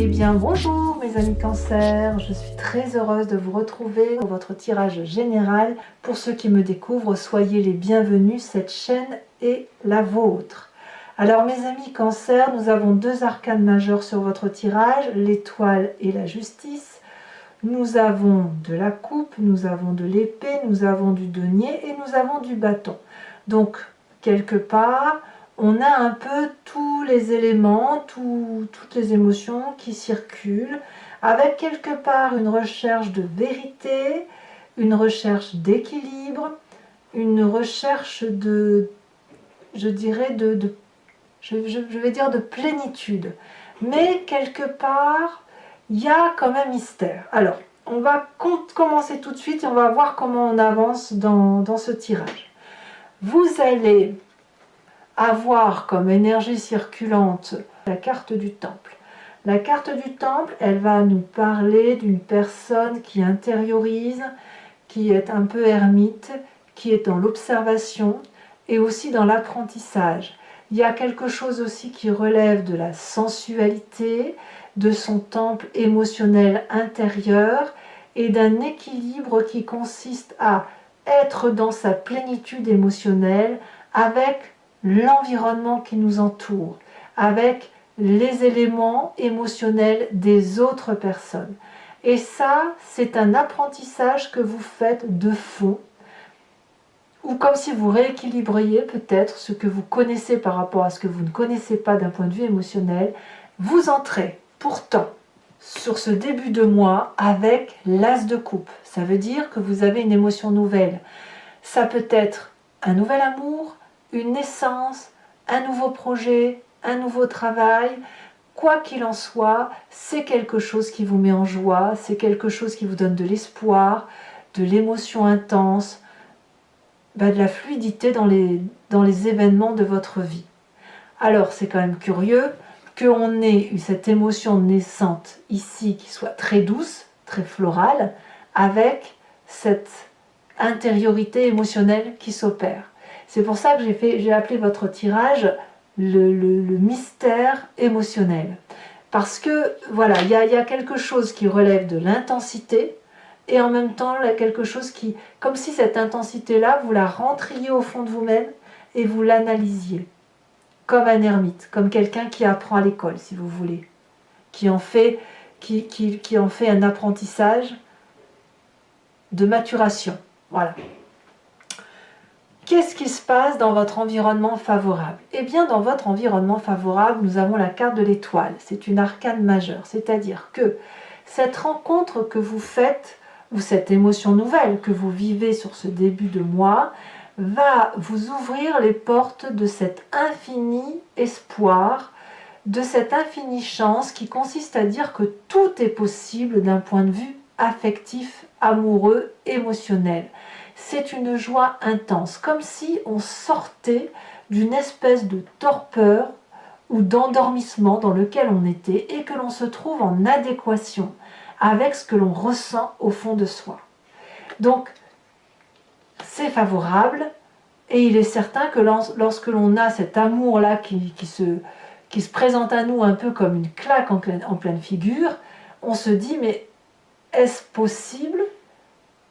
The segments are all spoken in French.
Eh bien bonjour mes amis Cancer, je suis très heureuse de vous retrouver pour votre tirage général. Pour ceux qui me découvrent, soyez les bienvenus, cette chaîne est la vôtre. Alors mes amis Cancer, nous avons deux arcanes majeurs sur votre tirage, l'étoile et la justice. Nous avons de la coupe, nous avons de l'épée, nous avons du denier et nous avons du bâton. Donc quelque part, on a un peu tous les éléments, toutes les émotions qui circulent, avec quelque part une recherche de vérité, une recherche d'équilibre, une recherche de, je dirais, je vais dire de plénitude. Mais quelque part, il y a quand même mystère. Alors, on va commencer tout de suite et on va voir comment on avance dans ce tirage. Vous allez avoir comme énergie circulante la carte du temple. La carte du temple, elle va nous parler d'une personne qui intériorise, qui est un peu ermite, qui est dans l'observation et aussi dans l'apprentissage. Il y a quelque chose aussi qui relève de la sensualité, de son temple émotionnel intérieur et d'un équilibre qui consiste à être dans sa plénitude émotionnelle avec l'environnement qui nous entoure, avec les éléments émotionnels des autres personnes. Et ça, c'est un apprentissage que vous faites de fond, ou comme si vous rééquilibriez peut-être ce que vous connaissez par rapport à ce que vous ne connaissez pas d'un point de vue émotionnel. Vous entrez pourtant sur ce début de mois avec l'as de coupe. Ça veut dire que vous avez une émotion nouvelle. Ça peut être un nouvel amour, une naissance, un nouveau projet, un nouveau travail. Quoi qu'il en soit, c'est quelque chose qui vous met en joie, c'est quelque chose qui vous donne de l'espoir, de l'émotion intense, de la fluidité dans les événements de votre vie. Alors c'est quand même curieux qu'on ait eu cette émotion naissante ici qui soit très douce, très florale, avec cette intériorité émotionnelle qui s'opère. C'est pour ça que j'ai appelé votre tirage le mystère émotionnel. Parce que voilà, il y a quelque chose qui relève de l'intensité et en même temps il y a quelque chose qui, comme si cette intensité-là, vous la rentriez au fond de vous-même et vous l'analysiez. Comme un ermite, comme quelqu'un qui apprend à l'école, si vous voulez, qui en fait un apprentissage de maturation. Voilà. Qu'est-ce qui se passe dans votre environnement favorable? Eh bien, dans votre environnement favorable, nous avons la carte de l'étoile. C'est une arcane majeure, c'est-à-dire que cette rencontre que vous faites, ou cette émotion nouvelle que vous vivez sur ce début de mois, va vous ouvrir les portes de cet infini espoir, de cette infinie chance qui consiste à dire que tout est possible d'un point de vue affectif, amoureux, émotionnel. C'est une joie intense, comme si on sortait d'une espèce de torpeur ou d'endormissement dans lequel on était et que l'on se trouve en adéquation avec ce que l'on ressent au fond de soi. Donc, c'est favorable et il est certain que lorsque l'on a cet amour-là qui se présente à nous un peu comme une claque en pleine figure, on se dit mais est-ce possible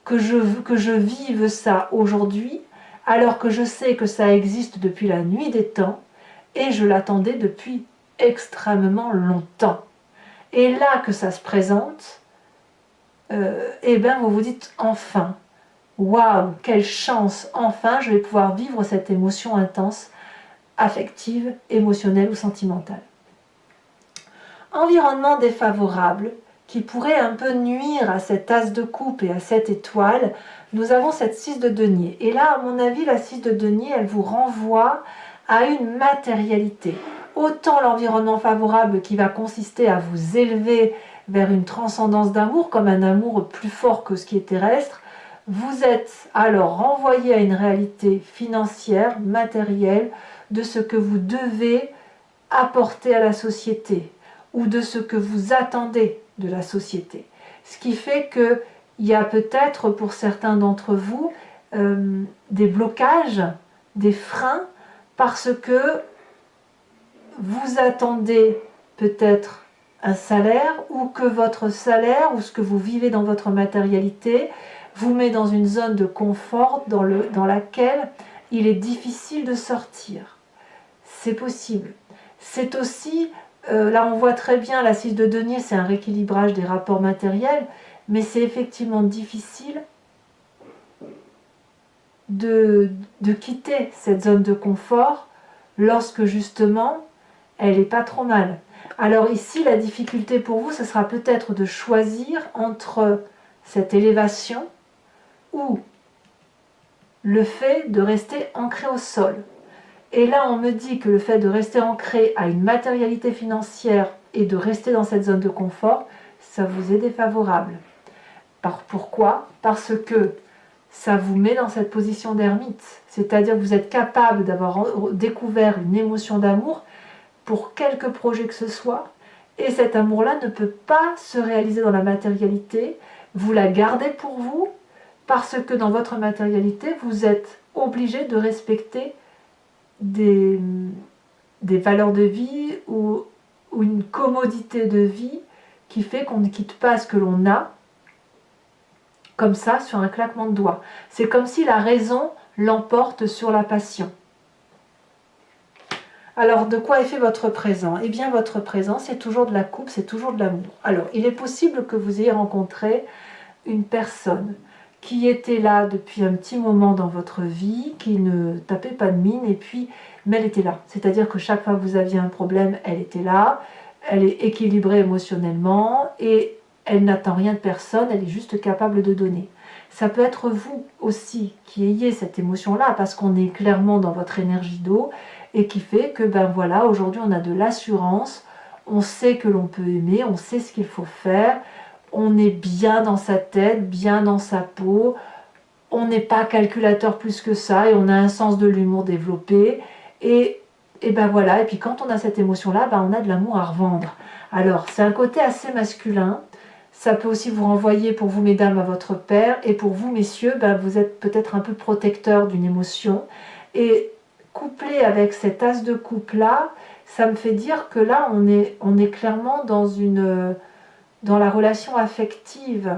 que je vive ça aujourd'hui alors que je sais que ça existe depuis la nuit des temps et je l'attendais depuis extrêmement longtemps. Et là que ça se présente, eh bien vous vous dites enfin, waouh, quelle chance, enfin je vais pouvoir vivre cette émotion intense, affective, émotionnelle ou sentimentale. Environnement défavorable, qui pourrait un peu nuire à cet as de coupe et à cette étoile, nous avons cette 6 de denier. Et là, à mon avis, la 6 de denier, elle vous renvoie à une matérialité. Autant l'environnement favorable qui va consister à vous élever vers une transcendance d'amour, comme un amour plus fort que ce qui est terrestre, vous êtes alors renvoyé à une réalité financière, matérielle, de ce que vous devez apporter à la société ou de ce que vous attendez de la société. Ce qui fait qu'il y a peut-être pour certains d'entre vous des blocages, des freins, parce que vous attendez peut-être un salaire, ou que votre salaire ou ce que vous vivez dans votre matérialité vous met dans une zone de confort dans laquelle il est difficile de sortir. C'est possible. C'est aussi, là on voit très bien la 6 de denier, c'est un rééquilibrage des rapports matériels, mais c'est effectivement difficile de quitter cette zone de confort lorsque justement elle n'est pas trop mal. Alors ici, la difficulté pour vous, ce sera peut-être de choisir entre cette élévation ou le fait de rester ancré au sol. Et là, on me dit que le fait de rester ancré à une matérialité financière et de rester dans cette zone de confort, ça vous est défavorable. Pourquoi? Parce que ça vous met dans cette position d'ermite. C'est-à-dire que vous êtes capable d'avoir découvert une émotion d'amour pour quelque projet que ce soit, et cet amour-là ne peut pas se réaliser dans la matérialité. Vous la gardez pour vous, parce que dans votre matérialité, vous êtes obligé de respecter des valeurs de vie ou une commodité de vie qui fait qu'on ne quitte pas ce que l'on a, comme ça, sur un claquement de doigts. C'est comme si la raison l'emporte sur la passion. Alors, de quoi est fait votre présent? Eh bien, votre présent, c'est toujours de la coupe, c'est toujours de l'amour. Alors, il est possible que vous ayez rencontré une personne qui était là depuis un petit moment dans votre vie, qui ne tapait pas de mine, mais elle était là. C'est-à-dire que chaque fois que vous aviez un problème, elle était là, elle est équilibrée émotionnellement, et elle n'attend rien de personne, elle est juste capable de donner. Ça peut être vous aussi qui ayez cette émotion-là, parce qu'on est clairement dans votre énergie d'eau, et qui fait que, ben voilà, aujourd'hui on a de l'assurance, on sait que l'on peut aimer, on sait ce qu'il faut faire, on est bien dans sa tête, bien dans sa peau, on n'est pas calculateur plus que ça, et on a un sens de l'humour développé, et ben voilà, et puis quand on a cette émotion-là, ben on a de l'amour à revendre. Alors, c'est un côté assez masculin, ça peut aussi vous renvoyer pour vous mesdames à votre père, et pour vous messieurs, ben vous êtes peut-être un peu protecteur d'une émotion, et couplé avec cet as de coupe là, ça me fait dire que là on est clairement dans la relation affective.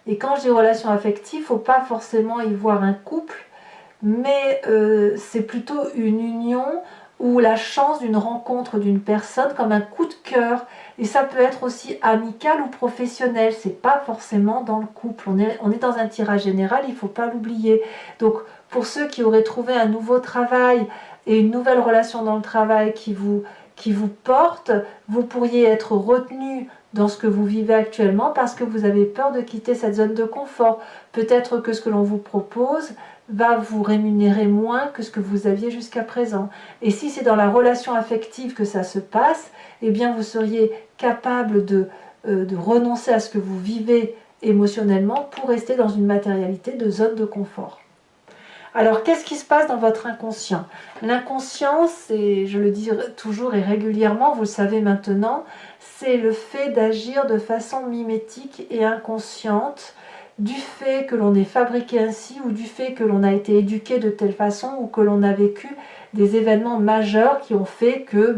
Et quand je dis relation affective, il ne faut pas forcément y voir un couple, mais c'est plutôt une union ou la chance d'une rencontre d'une personne comme un coup de cœur. Et ça peut être aussi amical ou professionnel, c'est pas forcément dans le couple. On est dans un tirage général, il ne faut pas l'oublier. Donc pour ceux qui auraient trouvé un nouveau travail et une nouvelle relation dans le travail qui vous porte, vous pourriez être retenu dans ce que vous vivez actuellement parce que vous avez peur de quitter cette zone de confort. Peut-être que ce que l'on vous propose va vous rémunérer moins que ce que vous aviez jusqu'à présent. Et si c'est dans la relation affective que ça se passe, eh bien vous seriez capable de renoncer à ce que vous vivez émotionnellement pour rester dans une matérialité de zone de confort. Alors, qu'est-ce qui se passe dans votre inconscient? L'inconscient, c'est, je le dis toujours et régulièrement, vous le savez maintenant, c'est le fait d'agir de façon mimétique et inconsciente, du fait que l'on est fabriqué ainsi ou du fait que l'on a été éduqué de telle façon ou que l'on a vécu des événements majeurs qui ont fait que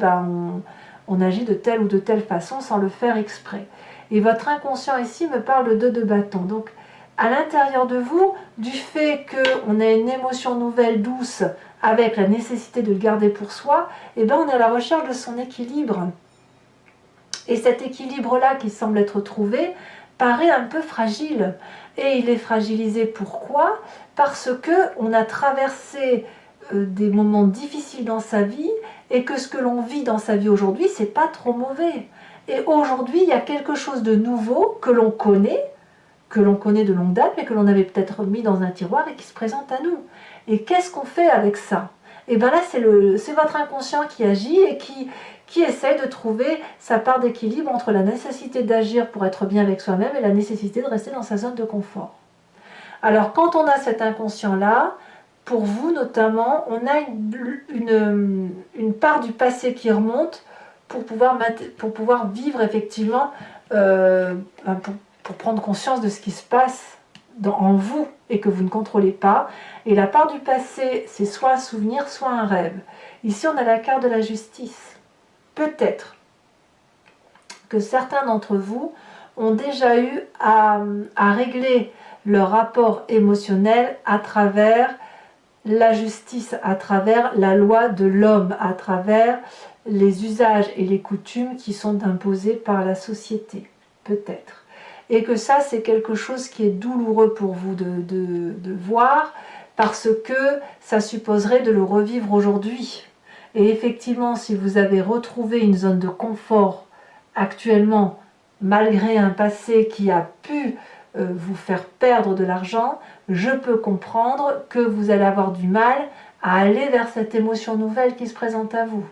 on agit de telle ou de telle façon sans le faire exprès. Et votre inconscient ici me parle de 2 de bâton. Donc, à l'intérieur de vous, du fait qu'on a une émotion nouvelle, douce, avec la nécessité de le garder pour soi, eh ben on est à la recherche de son équilibre. Et cet équilibre-là qui semble être trouvé paraît un peu fragile. Et il est fragilisé pourquoi? Parce qu'on a traversé des moments difficiles dans sa vie et que ce que l'on vit dans sa vie aujourd'hui, c'est pas trop mauvais. Et aujourd'hui, il y a quelque chose de nouveau que l'on connaît de longue date, mais que l'on avait peut-être mis dans un tiroir et qui se présente à nous. Et qu'est-ce qu'on fait avec ça? Et bien là, c'est votre inconscient qui agit et qui essaie de trouver sa part d'équilibre entre la nécessité d'agir pour être bien avec soi-même et la nécessité de rester dans sa zone de confort. Alors, quand on a cet inconscient-là, pour vous notamment, on a une part du passé qui remonte pour pouvoir vivre effectivement, pour prendre conscience de ce qui se passe en vous et que vous ne contrôlez pas. Et la part du passé, c'est soit un souvenir, soit un rêve. Ici, on a la carte de la justice. Peut-être que certains d'entre vous ont déjà eu à régler leur rapport émotionnel à travers la justice, à travers la loi de l'homme, à travers les usages et les coutumes qui sont imposés par la société, peut-être. Et que ça, c'est quelque chose qui est douloureux pour vous de voir, parce que ça supposerait de le revivre aujourd'hui. Et effectivement, si vous avez retrouvé une zone de confort actuellement, malgré un passé qui a pu vous faire perdre de l'argent, je peux comprendre que vous allez avoir du mal à aller vers cette émotion nouvelle qui se présente à vous.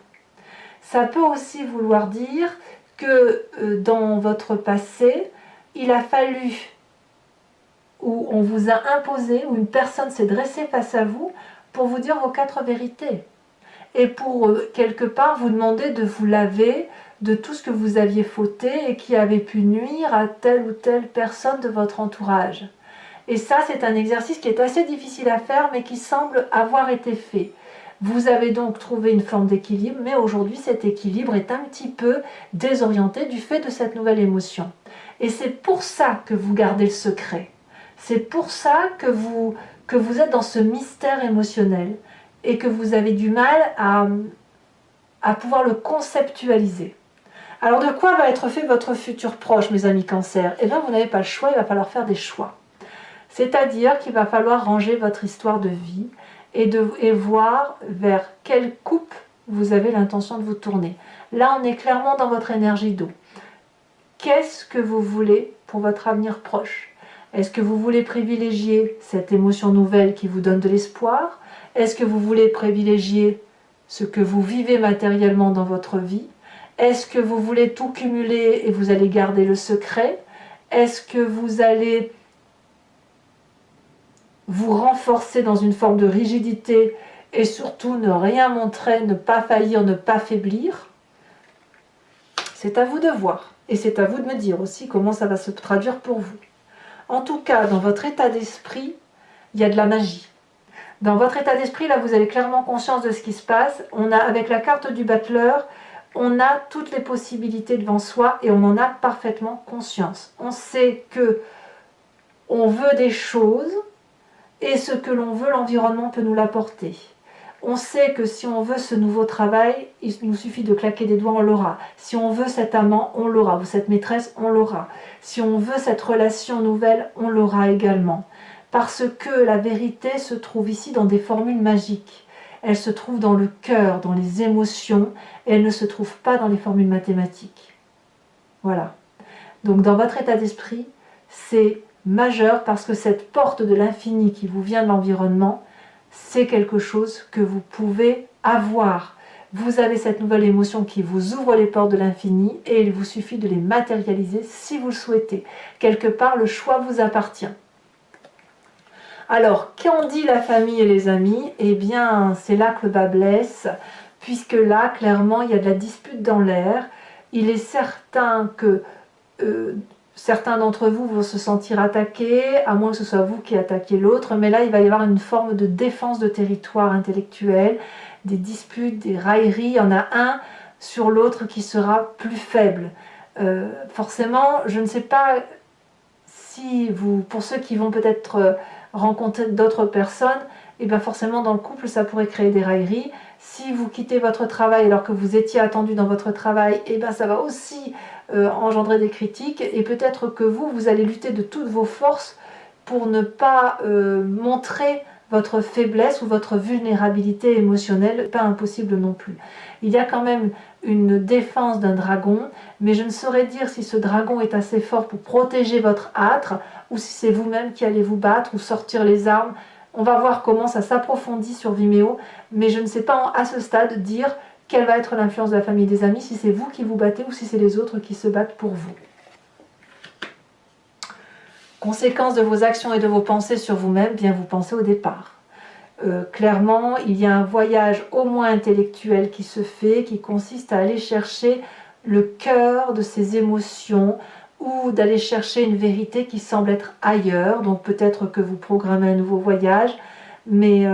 Ça peut aussi vouloir dire que dans votre passé, il a fallu, ou on vous a imposé, ou une personne s'est dressée face à vous pour vous dire vos 4 vérités. Et pour quelque part vous demander de vous laver de tout ce que vous aviez fauté et qui avait pu nuire à telle ou telle personne de votre entourage. Et ça, c'est un exercice qui est assez difficile à faire, mais qui semble avoir été fait. Vous avez donc trouvé une forme d'équilibre, mais aujourd'hui, cet équilibre est un petit peu désorienté du fait de cette nouvelle émotion. Et c'est pour ça que vous gardez le secret. C'est pour ça que vous êtes dans ce mystère émotionnel et que vous avez du mal à pouvoir le conceptualiser. Alors de quoi va être fait votre futur proche, mes amis Cancer? Eh bien, vous n'avez pas le choix, il va falloir faire des choix. C'est-à-dire qu'il va falloir ranger votre histoire de vie et voir vers quelle coupe vous avez l'intention de vous tourner. Là, on est clairement dans votre énergie d'eau. Qu'est-ce que vous voulez pour votre avenir proche? Est-ce que vous voulez privilégier cette émotion nouvelle qui vous donne de l'espoir? Est-ce que vous voulez privilégier ce que vous vivez matériellement dans votre vie? Est-ce que vous voulez tout cumuler et vous allez garder le secret? Est-ce que vous allez vous renforcer dans une forme de rigidité et surtout ne rien montrer, ne pas faillir, ne pas faiblir? C'est à vous de voir. Et c'est à vous de me dire aussi comment ça va se traduire pour vous. En tout cas, dans votre état d'esprit, il y a de la magie. Dans votre état d'esprit, là, vous avez clairement conscience de ce qui se passe. Avec la carte du battleur, on a toutes les possibilités devant soi et on en a parfaitement conscience. On sait que on veut des choses et ce que l'on veut, l'environnement peut nous l'apporter. On sait que si on veut ce nouveau travail, il nous suffit de claquer des doigts, on l'aura. Si on veut cet amant, on l'aura. Ou cette maîtresse, on l'aura. Si on veut cette relation nouvelle, on l'aura également. Parce que la vérité se trouve ici dans des formules magiques. Elle se trouve dans le cœur, dans les émotions, et elle ne se trouve pas dans les formules mathématiques. Voilà. Donc dans votre état d'esprit, c'est majeur parce que cette porte de l'infini qui vous vient de l'environnement, c'est quelque chose que vous pouvez avoir. Vous avez cette nouvelle émotion qui vous ouvre les portes de l'infini et il vous suffit de les matérialiser si vous le souhaitez. Quelque part, le choix vous appartient. Alors, qu'en dit la famille et les amis? Eh bien, c'est là que le bas blesse, puisque là, clairement, il y a de la dispute dans l'air. Il est certain que certains d'entre vous vont se sentir attaqués, à moins que ce soit vous qui attaquiez l'autre, mais là il va y avoir une forme de défense de territoire intellectuel, des disputes, des railleries, il y en a un sur l'autre qui sera plus faible. Forcément, je ne sais pas si vous, pour ceux qui vont peut-être rencontrer d'autres personnes, et bien forcément dans le couple ça pourrait créer des railleries. Si vous quittez votre travail alors que vous étiez attendu dans votre travail, et bien ça va aussi engendrer des critiques et peut-être que vous allez lutter de toutes vos forces pour ne pas montrer votre faiblesse ou votre vulnérabilité émotionnelle, pas impossible non plus. Il y a quand même une défense d'un dragon, mais je ne saurais dire si ce dragon est assez fort pour protéger votre âtre ou si c'est vous-même qui allez vous battre ou sortir les armes. On va voir comment ça s'approfondit sur Vimeo, mais je ne sais pas à ce stade dire quelle va être l'influence de la famille et des amis, si c'est vous qui vous battez ou si c'est les autres qui se battent pour vous. Conséquence de vos actions et de vos pensées sur vous-même, bien vous pensez au départ. Clairement, il y a un voyage au moins intellectuel qui se fait, qui consiste à aller chercher le cœur de ces émotions ou d'aller chercher une vérité qui semble être ailleurs. Donc peut-être que vous programmez un nouveau voyage, mais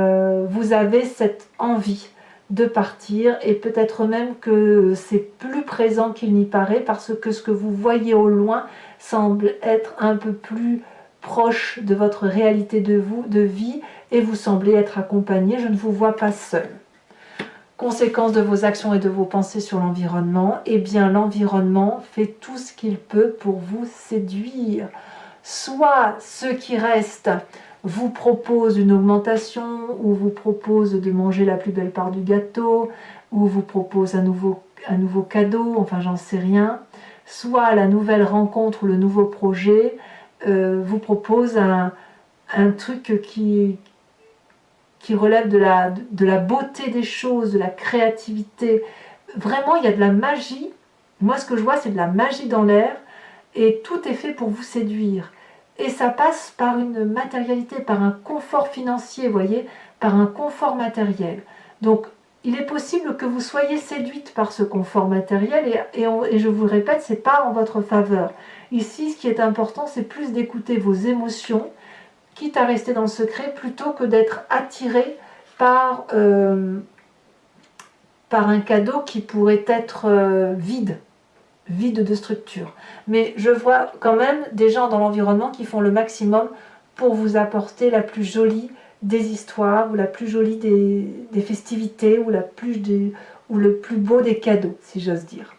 vous avez cette envie de partir, et peut-être même que c'est plus présent qu'il n'y paraît, parce que ce que vous voyez au loin semble être un peu plus proche de votre réalité de vie, et vous semblez être accompagné. Je ne vous vois pas seul. Conséquence de vos actions et de vos pensées sur l'environnement, eh bien l'environnement fait tout ce qu'il peut pour vous séduire. Soit ceux qui restent vous proposent une augmentation, ou vous proposent de manger la plus belle part du gâteau, ou vous proposent un nouveau cadeau, enfin j'en sais rien. Soit la nouvelle rencontre ou le nouveau projet vous propose un truc qui relève de la beauté des choses, de la créativité. Vraiment, il y a de la magie. Moi, ce que je vois, c'est de la magie dans l'air, et tout est fait pour vous séduire. Et ça passe par une matérialité, par un confort financier, vous voyez, par un confort matériel. Donc, il est possible que vous soyez séduite par ce confort matériel, et je vous le répète, ce n'est pas en votre faveur. Ici, ce qui est important, c'est plus d'écouter vos émotions, quitte à rester dans le secret, plutôt que d'être attiré par un cadeau qui pourrait être vide de structure. Mais je vois quand même des gens dans l'environnement qui font le maximum pour vous apporter la plus jolie des histoires, ou la plus jolie des festivités, ou le plus beau des cadeaux, si j'ose dire.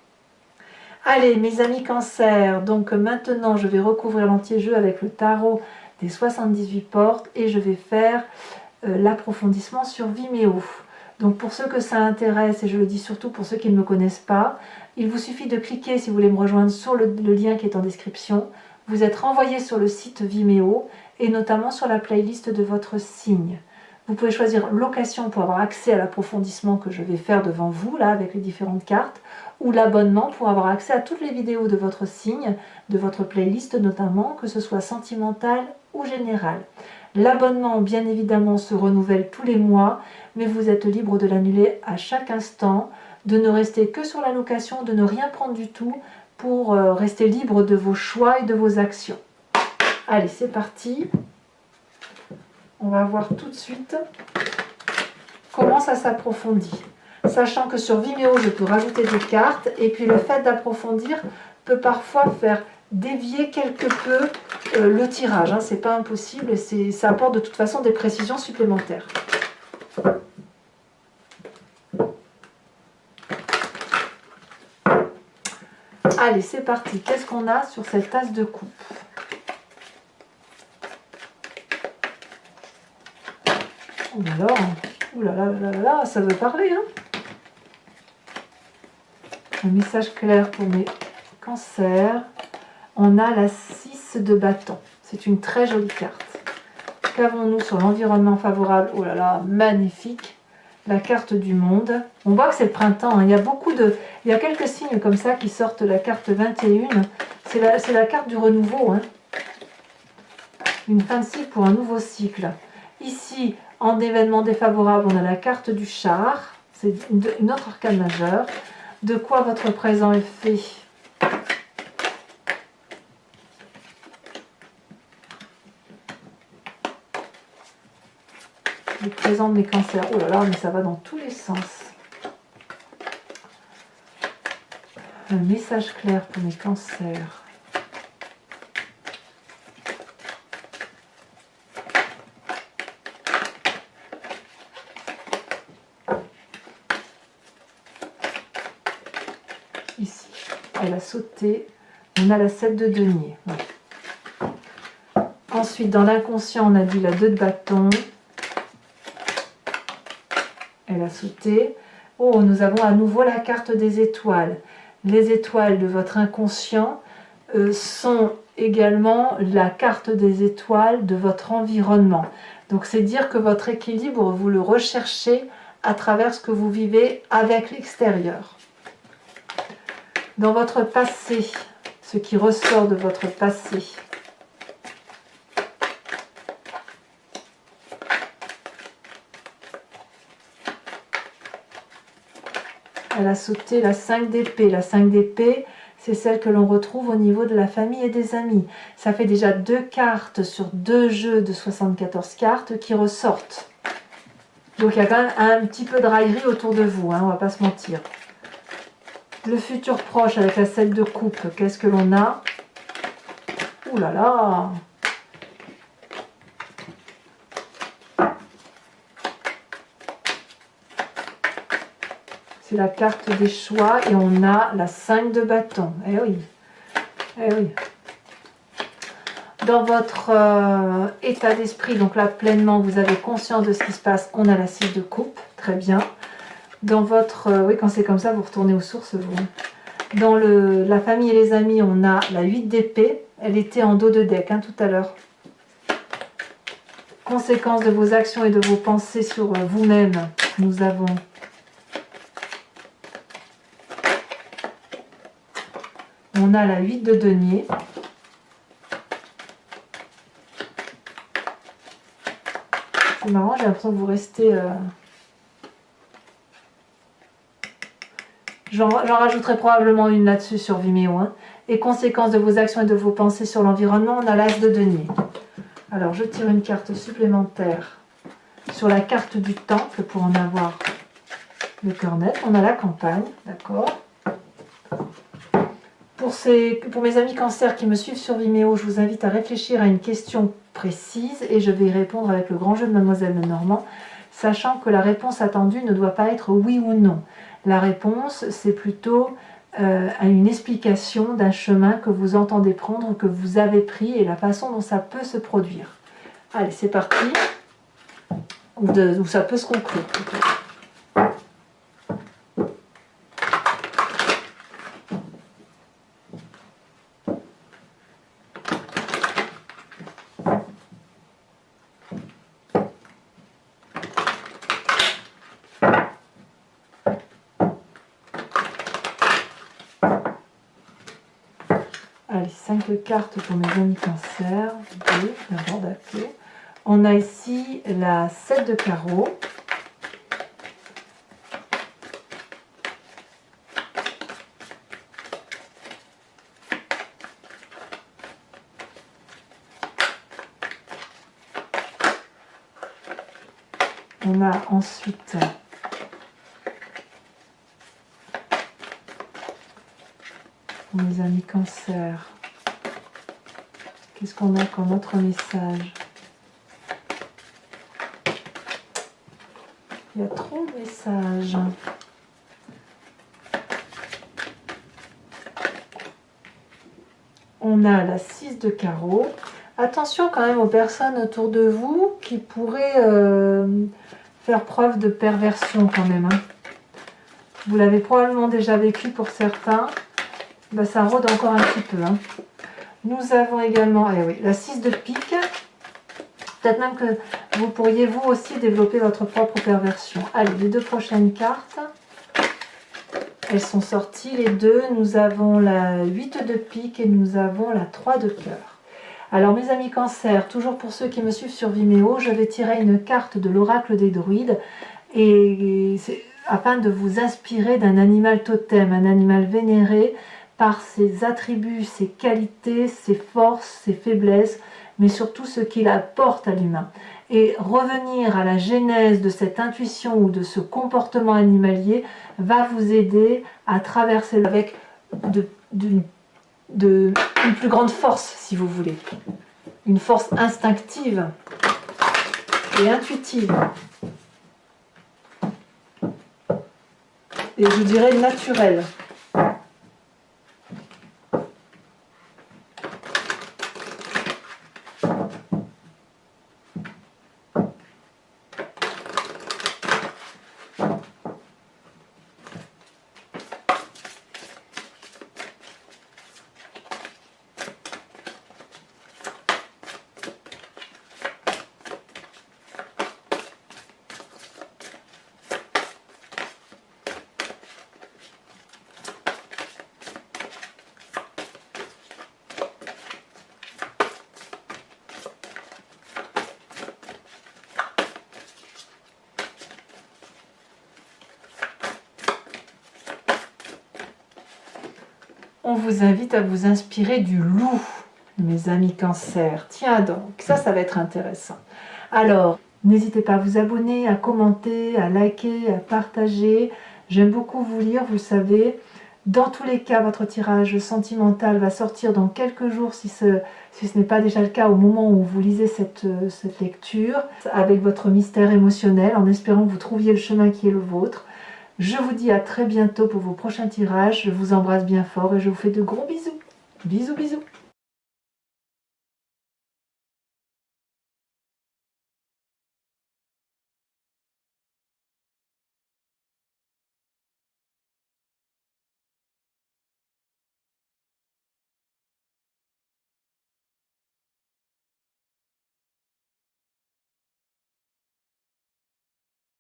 Allez, mes amis Cancer, donc maintenant je vais recouvrir l'anti-jeu avec le tarot des 78 portes, et je vais faire l'approfondissement sur Vimeo. Donc pour ceux que ça intéresse, et je le dis surtout pour ceux qui ne me connaissent pas, il vous suffit de cliquer, si vous voulez me rejoindre, sur le lien qui est en description. Vous êtes renvoyé sur le site Vimeo, et notamment sur la playlist de votre signe. Vous pouvez choisir location pour avoir accès à l'approfondissement que je vais faire devant vous, là, avec les différentes cartes, ou l'abonnement pour avoir accès à toutes les vidéos de votre signe, de votre playlist notamment, que ce soit sentimental ou général. L'abonnement, bien évidemment, se renouvelle tous les mois, mais vous êtes libre de l'annuler à chaque instant, de ne rester que sur la location, de ne rien prendre du tout, pour rester libre de vos choix et de vos actions. Allez, c'est parti. On va voir tout de suite comment ça s'approfondit. Sachant que sur Vimeo, je peux rajouter des cartes, et puis le fait d'approfondir peut parfois faire dévier quelque peu le tirage. Hein. C'est pas impossible, et ça apporte de toute façon des précisions supplémentaires. Allez, c'est parti. Qu'est-ce qu'on a sur cette tasse de coupe? Alors, oulala, ça veut parler, hein. Un message clair pour mes cancers. On a la 6 de bâton. C'est une très jolie carte. Qu'avons-nous sur l'environnement favorable? Oh là là, magnifique. La carte du monde. On voit que c'est le printemps. Hein. Il y a quelques signes comme ça qui sortent la carte 21. C'est la carte du renouveau. Hein. Une fin de cycle pour un nouveau cycle. Ici, en événement défavorable, on a la carte du char. C'est une autre arcane majeure. De quoi votre présent est fait? Le présent de mes cancers. Oh là là, mais ça va dans tous les sens. Un message clair pour mes cancers. Ici, elle a sauté. On a la 7 de denier. Ouais. Ensuite, dans l'inconscient, on a dit la 2 de bâton. Elle a sauté. Oh, nous avons à nouveau la carte des étoiles. Les étoiles de votre inconscient sont également la carte des étoiles de votre environnement. Donc c'est dire que votre équilibre, vous le recherchez à travers ce que vous vivez avec l'extérieur. Dans votre passé, ce qui ressort de votre passé. Elle a sauté la 5 d'épée. La 5 d'épée, c'est celle que l'on retrouve au niveau de la famille et des amis. Ça fait déjà 2 cartes sur 2 jeux de 74 cartes qui ressortent. Donc il y a quand même un petit peu de raillerie autour de vous, hein, on va pas se mentir. Le futur proche avec la 7 de coupe, qu'est-ce que l'on a? Ouh là là! C'est la carte des choix et on a la 5 de bâton. Eh oui, eh oui. Dans votre état d'esprit, donc là pleinement, vous avez conscience de ce qui se passe. On a la 6 de coupe, très bien. Dans votre, oui, quand c'est comme ça, vous retournez aux sources, vous. Dans la famille et les amis, on a la 8 d'épée. Elle était en dos de deck hein, tout à l'heure. Conséquence de vos actions et de vos pensées sur vous-même, nous avons on a la 8 de denier. C'est marrant, j'ai l'impression que vous restez... J'en rajouterai probablement une là-dessus sur Vimeo. Hein. Et conséquence de vos actions et de vos pensées sur l'environnement, on a l'as de denier. Alors, je tire une carte supplémentaire sur la carte du temple pour en avoir le cœur net. On a la campagne, d'accord. Pour mes amis cancers qui me suivent sur Vimeo, je vous invite à réfléchir à une question précise et je vais y répondre avec le grand jeu de Mademoiselle Lenormand, sachant que la réponse attendue ne doit pas être oui ou non. La réponse, c'est plutôt une explication d'un chemin que vous entendez prendre, que vous avez pris et la façon dont ça peut se produire. Allez, c'est parti. Ou ça peut se conclure. Allez, 5 cartes pour mes amis cancer. 2, d'abord d'accord. On a ici la 7 de carreau. On a ensuite pour mes amis cancer, qu'est-ce qu'on a comme autre message? Il y a trop de messages. On a la 6 de carreau. Attention quand même aux personnes autour de vous qui pourraient faire preuve de perversion quand même. Hein. Vous l'avez probablement déjà vécu pour certains. Ben, ça rôde encore un petit peu. Hein. Nous avons également oui, la 6 de pique. Peut-être même que vous pourriez vous aussi développer votre propre perversion. Allez, les deux prochaines cartes. Elles sont sorties les deux. Nous avons la 8 de pique et nous avons la 3 de cœur. Alors mes amis cancer, toujours pour ceux qui me suivent sur Vimeo, je vais tirer une carte de l'oracle des druides et afin de vous inspirer d'un animal totem, un animal vénéré par ses attributs, ses qualités, ses forces, ses faiblesses, mais surtout ce qu'il apporte à l'humain. Et revenir à la genèse de cette intuition ou de ce comportement animalier va vous aider à traverser avec une plus grande force, si vous voulez. Une force instinctive et intuitive. Et je dirais naturelle. On vous invite à vous inspirer du loup, mes amis cancer. Tiens donc, ça va être intéressant. Alors, N'hésitez pas à vous abonner, à commenter, à liker, à partager. J'aime beaucoup vous lire, vous le savez. Dans tous les cas, votre tirage sentimental va sortir dans quelques jours si ce n'est pas déjà le cas au moment où vous lisez cette lecture, avec votre mystère émotionnel, en espérant que vous trouviez le chemin qui est le vôtre. Je vous dis à très bientôt pour vos prochains tirages. Je vous embrasse bien fort et je vous fais de gros bisous. Bisous, bisous.